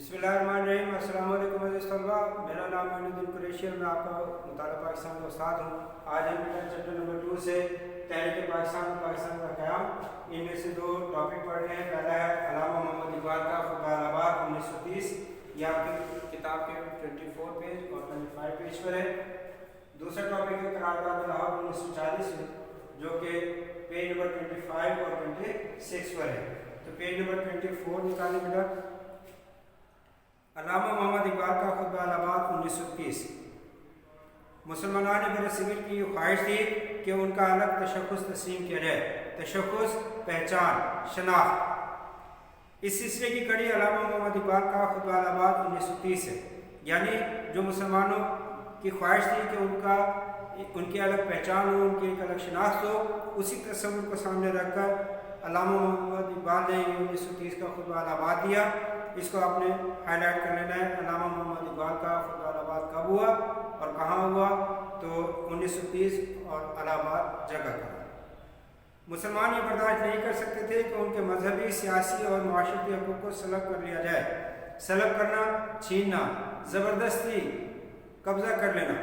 बिस्मिल्लाहिर्रहमानिर्रहीम। अस्सलाम वालेकुम अज़ीज़ तलबा, मेरा नाम मोइनुद्दीन कुरैशी है। मैं आपका मुतालिबा पाकिस्तान का उस्ताद हूँ। आज हम चैप्टर नंबर 2 से तहरीक पाकिस्तान और पाकिस्तान का क़याम, इनमें से दो टॉपिक पढ़ रहे हैं। पहला है अल्लामा मोहम्मद इकबाल का खुतबा-ए-आबाद 1930, यह आपकी किताब के 24 पेज और 25 पेज पर है। दूसरा टॉपिक है करारदाद लाहौर 1940, जो कि पेज नंबर 25 और 26 पर है। तो पेज नंबर 24 निकालें बेटा। अल्लामा मोहम्मद इकबाल का खुतबा-ए-आबाद 1930। मुसलमानान बरसगीर की ख्वाहिश थी कि उनका अलग तशख़्ख़ुस तस्लीम किया जाए। तशख़्ख़ुस, पहचान, शनाख्त। इस सिलसिले की कड़ी अल्लामा मोहम्मद इकबाल का खुतबा-ए-आबाद 1930 है। यानी जो मुसलमानों की ख्वाहिश थी कि उनकी अलग पहचान हो, उनकी एक अलग शनाख्त हो, उसी तस्वुर को सामने रखकर अल्लामा मोहम्मद इकबाल ने 1930 का खुतबा-ए-आबाद दिया। इसको आपने हाईलाइट कर लेना है। अल्लामा मोहम्मद इकबाल का खुतबा-ए-आबाद कब हुआ और कहाँ हुआ? तो 1930 और इलाहाबाद जगह का। मुसलमान ये बर्दाश्त नहीं कर सकते थे कि उनके मजहबी, सियासी और माशरती हकूक़ को सलब कर लिया जाए। सलब करना, छीनना, ज़बरदस्ती कब्ज़ा कर लेना।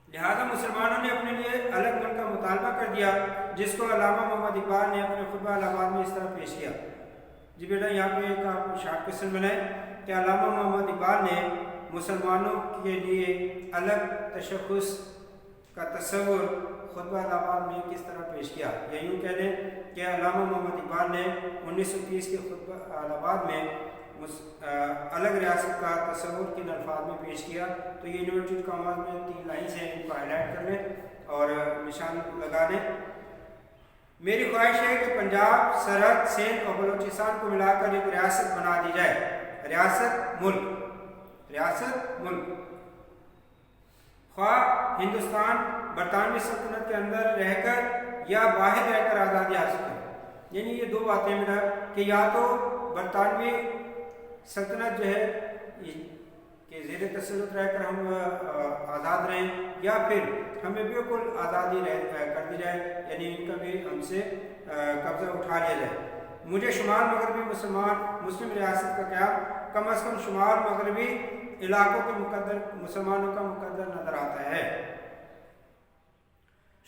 लिहाजा मुसलमानों ने अपने लिए अलग मुल्क का मुतालबा कर दिया, जिसको अल्लामा मोहम्मद इकबाल ने अपने खुतबा-ए-आबाद में इस तरह पेश किया। जी बेटा, यहाँ पे एक आप शार्ट क्वेश्चन बनाए कि अल्लामा मोहम्मद इकबाल ने मुसलमानों के लिए अलग तशख़्ख़ुस का तस्वुर खुतबा-ए-आबाद में किस तरह पेश किया। या यूँ कह लें कि अल्लामा मोहम्मद इकबाल ने 1930 के खुतबा-ए-आबाद में अलग रियासत का तस्वुर किन अल्फाज में पेश किया। तो ये यूनिवर्सिटी कॉमर्स में 3 लाइन्स हैं, इनको हाईलाइट कर लें और निशान लगा लें। मेरी ख्वाहिश है कि पंजाब, सरहद, सिंध और बलूचिस्तान को मिलाकर एक रियासत बना दी जाए। रियासत मुल्क, रियासत मुल्क, ख्वाह हिंदुस्तान बरतानवी सल्तनत के अंदर रहकर या बाहर रहकर आज़ादी हासिल करें। यानी ये दो बातें मेरा कि या तो बरतानवी सल्तनत जो है कि ज़ेर तसल्लुत रहकर हम आज़ाद रहें, या फिर हमें बिल्कुल आज़ादी कर दी जाए, यानी इनका भी हमसे कब्ज़ा उठा लिया जाए। मुझे शुमाल मगरबी मुस्लिम रियासत का क़याम कम अज़ कम शुमाल मगरबी इलाकों के मुसलमानों का मुकद्दर नज़र आता है।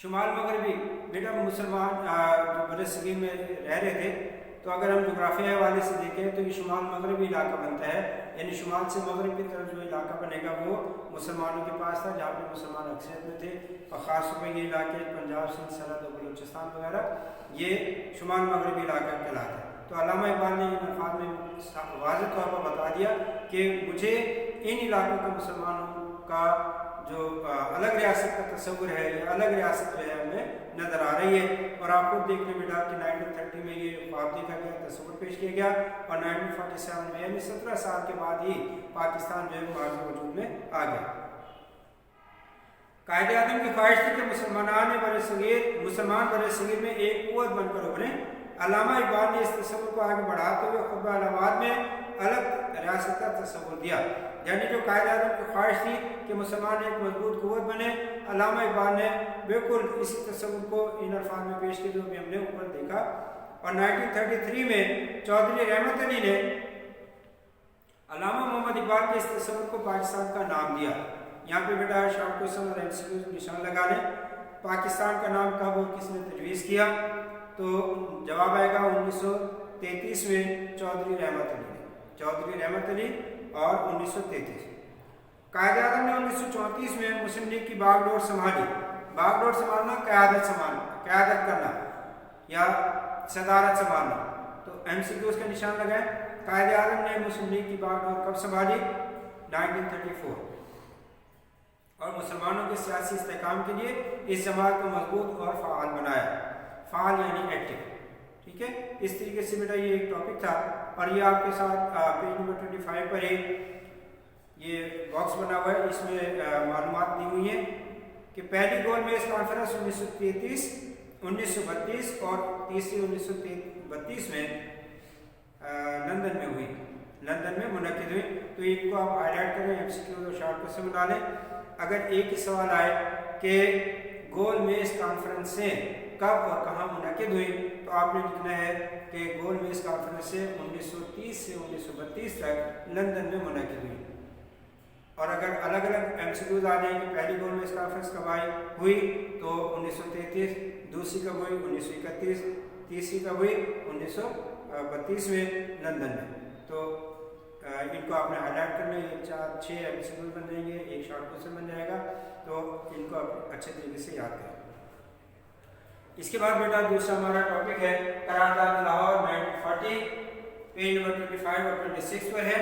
शुमाल मगरबी बेटा मुसलमान जो बरसगीर में रह रहे थे, तो अगर हम जोग्राफिया हवाले से देखें तो ये शुमाल मगरबी इलाका बनता है। यानी शुमाल से मगरब की तरफ जो इलाका बनेगा वो मुसलमानों के पास था, जहाँ पे मुसलमान अक्सरियत में थे। और ख़ास तौर पर ये इलाके पंजाब, सिंध, सरहद और बलूचिस्तान वगैरह ये शुमाल मगरबी इलाका कहलाता है। तो अल्लामा इकबाल ने इन अल्फाज में वाज़ेह तौर पर बता दिया कि मुझे इन इलाकों के मुसलमानों का जो अलग रियासत का तस्वुर है, या अलग रियासत जो है हमें नज़र आ रही है। और आप खुद देख लें बेटा कि 1930 में ये ख्वाब देखा गया, तस्वुर पेश किया गया, और 1947 में यानी 17 साल के बाद ही पाकिस्तान जो है मार्ज़ वजूद में आ गया। कायदे आज़म की ख्वाहिश थी कि मुसलमान बरसगीर में एक क़ुव्वत बनकर उभरे। अल्लामा इकबाल ने इस तस्वुर को आगे बढ़ाते हुए खुतबा-ए-आबाद में अलग रियासत का तस्वुर दिया। यानी जो कायदे आज़म की ख्वाहिश थी कि मुसलमान एक मजबूत क़ुव्वत बने, अल्लामा इकबाल ने बिल्कुल इसी तस्वुर को इन अल्फाज में पेश किया जो भी हमने ऊपर देखा। और 1933 में चौधरी रहमत अली ने अल्लामा मोहम्मद इकबाल के इस तस्वुर को पाकिस्तान का नाम दिया। यहाँ पे बेटा शॉर्ट क्वेश्चन और एमसीक्यू निशान लगा लें। पाकिस्तान का नाम कब और किसने तजवीज़ किया? तो जवाब आएगा 1933 में चौधरी रहमत अली ने, चौधरी रहमत अली और 1933। कायदे आज़म ने 1934 में मुस्लिम लीग की बागडोर संभाली। बागडोर संभालना, क़यादत करना या सदारत संभालना। तो एमसीक्यूज़ का निशान लगाएं। कायदे आज़म ने मुस्लिम लीग की बागडोर कब संभाली? 1934। और मुसलमानों के सियासी इस्तेहकाम के लिए इस जमात को मजबूत और फ़ाल बनाया। फ़ाल यानी एक्टिव, ठीक है। इस तरीके से बेटा ये एक टॉपिक था। और ये आपके साथ पेज नंबर 25 पर ये बॉक्स बना हुआ है, इसमें मालूमात दी हुई हैं कि पहली गोल मेज़ कॉन्फ्रेंस 1933, 1932 और तीसरी 1932 में लंदन में हुई, लंदन में मुनक़िद हुई। तो इनको आप हाईलाइट करें, एमसीक्यू और शॉर्ट क्वेश्चन बना लें। अगर एक ही सवाल आए कि गोल मेज़ कॉन्फ्रेंसें कब और कहाँ मुनक़िद हुई, तो आपने लिखना है کہ گول میز کانفرنس سے 1930 سے 1932 تک لندن میں منعقد ہوئی. اور اگر الگ الگ ایم سی کیوز آ جائیں کہ پہلی گول میز کانفرنس کب ہوئی تو 1933، دوسری کب ہوئی 1931، تیسری کب ہوئی 1932 میں لندن میں. تو ان کو آپ نے ہائی لائٹ کرنا ہے. یہ 4-6 ایم سی کیوز بن جائیں گے، ایک شارٹ کوشچن بن جائے گا، تو ان کو آپ اچھے طریقے سے یاد کریں. اس کے بعد بیٹا دوسرا ہمارا ٹاپک ہے قرارداد لاہور 1940، پیج نمبر 25 اور 26 پر ہے.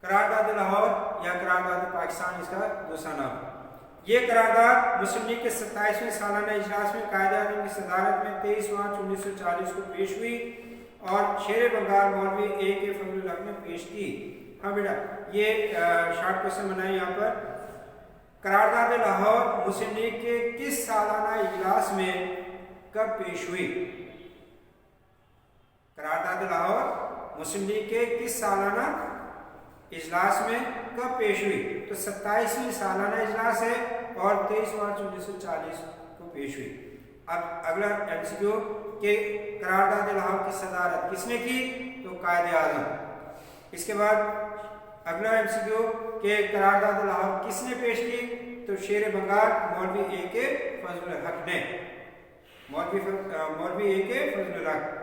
قرارداد لاہور یا قرارداد پاکستان اس کا دوسرا نام. یہ قرارداد مسلم لیگ کے 27ویں سالانہ اجلاس میں قائد اعظم کی صدارت میں 23 مارچ 1940 کو پیش ہوئی اور شیر بنگال مولوی اے کے فضل الحق نے پیش کی. ہاں بیٹا یہ شارٹ کوشچن بنائیں یہاں پر. قرارداد لاہور مسلم لیگ کے کس سالانہ اجلاس میں کب پیش ہوئی؟ قرارداد لاہور مسلم لیگ کے کس سالانہ اجلاس میں کب پیش ہوئی؟ تو 27ویں سالانہ اجلاس ہے اور 23 مارچ 1940 کو پیش ہوئی. اب اگلا ایم سی کیو کہ قرارداد لاہور کی صدارت کس نے کی؟ تو قائد اعظم. اس کے بعد اگلا ایم سی کیو کہ قرارداد لاہور کس نے پیش کی؟ تو شیر بنگال مولوی اے کے فضل الحق نے. مولوی اے کے فضل الحق.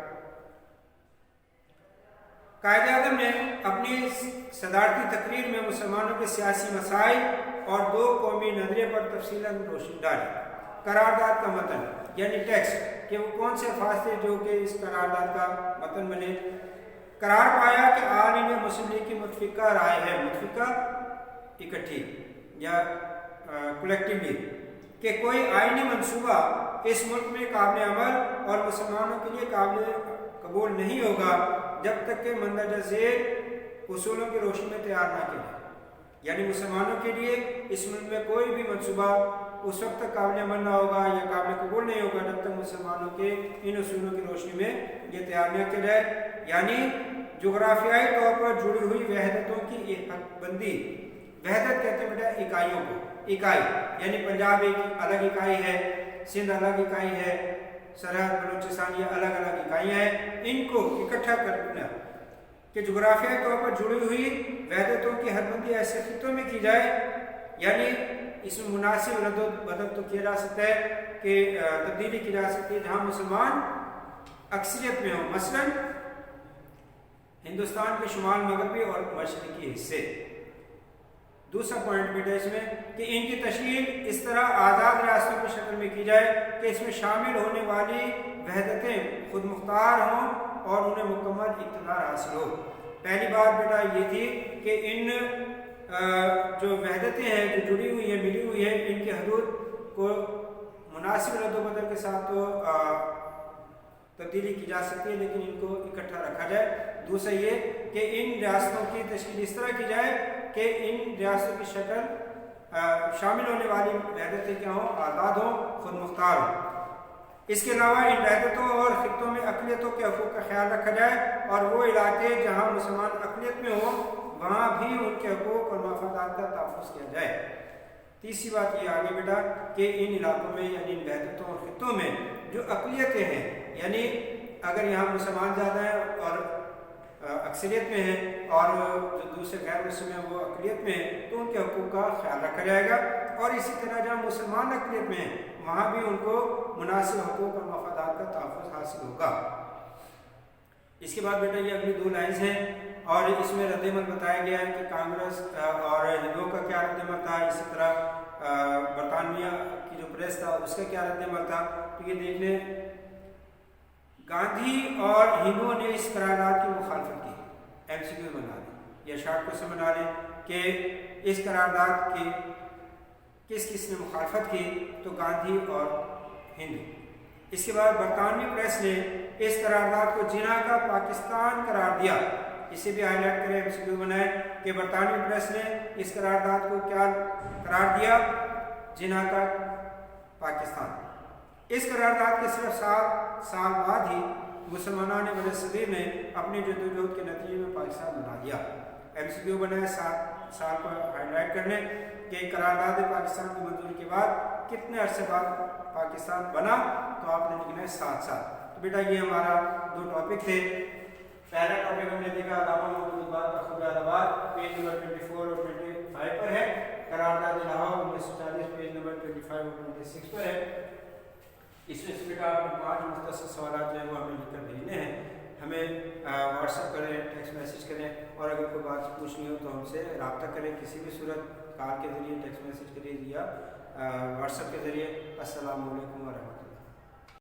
قائد اعظم نے اپنی صدارتی تقریر میں مسلمانوں کے سیاسی مسائل اور دو قومی نظریے پر تفصیلاً روشنی ڈالی. قرارداد کا متن یعنی ٹیکسٹ کہ وہ کون سے الفاظ تھے جو کہ اس قرارداد کا متن بنے. قرار پایا کہ آل انڈیا مسلم لیگ کی متفقہ رائے ہے، متفقہ اکٹھی یا کولیکٹیولی، کہ کوئی آئینی منصوبہ اس ملک میں قابل عمل اور مسلمانوں کے لیے قابل قبول نہیں ہوگا جب تک کہ مندرجہ ذیل اصولوں کی روشنی میں تیار نہ کیا جائے. یعنی مسلمانوں کے لیے اس ملک میں کوئی بھی منصوبہ اس وقت تک قابل عمل نہ ہوگا یا قابل قبول نہیں ہوگا جب تک مسلمانوں کے ان اصولوں کی روشنی میں یہ تیار نہ کیا جائے. یعنی جغرافیائی طور پر جڑی ہوئی وحدتوں کی حق بندی. وحدت کہتے ہیں بیٹا اکائیوں کو. اکائی یعنی پنجاب ایک الگ اکائی ہے، سندھ الگ اکائی ہے، سرحد بلوچستان یہ الگ الگ اکائیاں ہیں. ان کو اکٹھا کرنا کہ جغرافیائی طور پر جڑی ہوئی وحدتوں کی حد بندی ایسے خطوں میں کی جائے. یعنی اس میں مناسب رد و بدل تو کیا جا سکتا ہے کہ تبدیلی کی جا سکتی ہے جہاں مسلمان اکثریت میں ہوں، مثلا ہندوستان کے شمال مغربی اور مشرقی حصے. دوسرا پوائنٹ بیٹا اس میں کہ ان کی تشکیل اس طرح آزاد ریاستوں کی شکل میں کی جائے کہ اس میں شامل ہونے والی وحدتیں خود مختار ہوں اور انہیں مکمل اقتدار حاصل ہو. پہلی بات بیٹا یہ تھی کہ ان جو وحدتیں ہیں جو جڑی ہوئی ہیں ملی ہوئی ہیں ان کی حدود کو مناسب رد و بدل کے ساتھ تو تبدیلی کی جا سکتی ہے لیکن ان کو اکٹھا رکھا جائے. دوسرا یہ کہ ان ریاستوں کی تشکیل اس طرح کی جائے کہ ان ریاستوں کی شکل شامل ہونے والی وحدتیں کیا ہوں، آزاد ہوں، خود مختار ہوں. اس کے علاوہ ان وحدتوں اور خطوں میں اقلیتوں کے حقوق کا خیال رکھا جائے اور وہ علاقے جہاں مسلمان اقلیت میں ہوں وہاں بھی ان کے حقوق اور مفادات کا تحفظ کیا جائے. تیسری بات یہ آگے بیٹا کہ ان علاقوں میں یعنی ان وحدتوں اور خطوں میں جو اقلیتیں ہیں، یعنی اگر یہاں مسلمان زیادہ ہیں اور اکثریت میں ہیں اور جو دوسرے غیر مسلم ہیں وہ اقلیت میں ہیں تو ان کے حقوق کا خیال رکھا جائے گا. اور اسی طرح جہاں مسلمان اقلیت میں ہیں وہاں بھی ان کو مناسب حقوق اور مفادات کا تحفظ حاصل ہوگا. اس کے بعد بیٹا یہ اگلی دو لائنز ہیں اور اس میں رد عمل بتایا گیا ہے کہ کانگریس اور ہندوؤں کا کیا رد عمل تھا، اسی طرح برطانیہ کی جو پریس تھا اس کا کیا رد عمل تھا. تو یہ دیکھ لیں گاندھی اور ہندوؤں نے اس قرارداد کی مخالفت کی. ایم سی کیو بنا لیں یا شارٹ کو سے بنا لیں کہ اس قرارداد کی کس کس نے مخالفت کی، تو گاندھی اور ہندو. اس کے بعد برطانوی پریس نے اس قرارداد کو جناح کا پاکستان قرار دیا. اسے بھی ہائی لائٹ کریں، ایم سی کیو بنائیں کہ برطانوی پریس نے اس قرارداد کو کیا قرار دیا، جناح کا پاکستان. اس قرارداد کے صرف 7 سال بعد ہی مسلمانان بر صغیر نے اپنی جدوجہد کے نتیجے میں پاکستان بنا دیا. ایم سی کیو بنائے 7 سال پر ہائی لائٹ کرنے کہ قرارداد پاکستان کی منظوری کے بعد کتنے عرصے بعد پاکستان بنا، تو آپ نے لکھنا ہے 7 سال. बेटा ये हमारा 2 टॉपिक थे। पहला टॉपिक हमने देखा अलामा मौजूदात का खुदाबाद, पेज नंबर 24 और 25 पर है। करारदाद लाहौर 1940 पेज नंबर 25 और 26 पर है। इसमें से बेटा आपको 5 मुख्तसर सवाल जो है वो हमें लिखकर भेजने हैं। हमें व्हाट्सएप करें, टेक्स्ट मैसेज करें, और अगर कोई बात पूछनी हो तो हमसे रब्ता करें किसी भी सूरत, कॉल के ज़रिए, टेक्स्ट मैसेज के जरिए या व्हाट्सएप के ज़रिए। अस्सलामु अलैकुम व रहमतुल्लाह।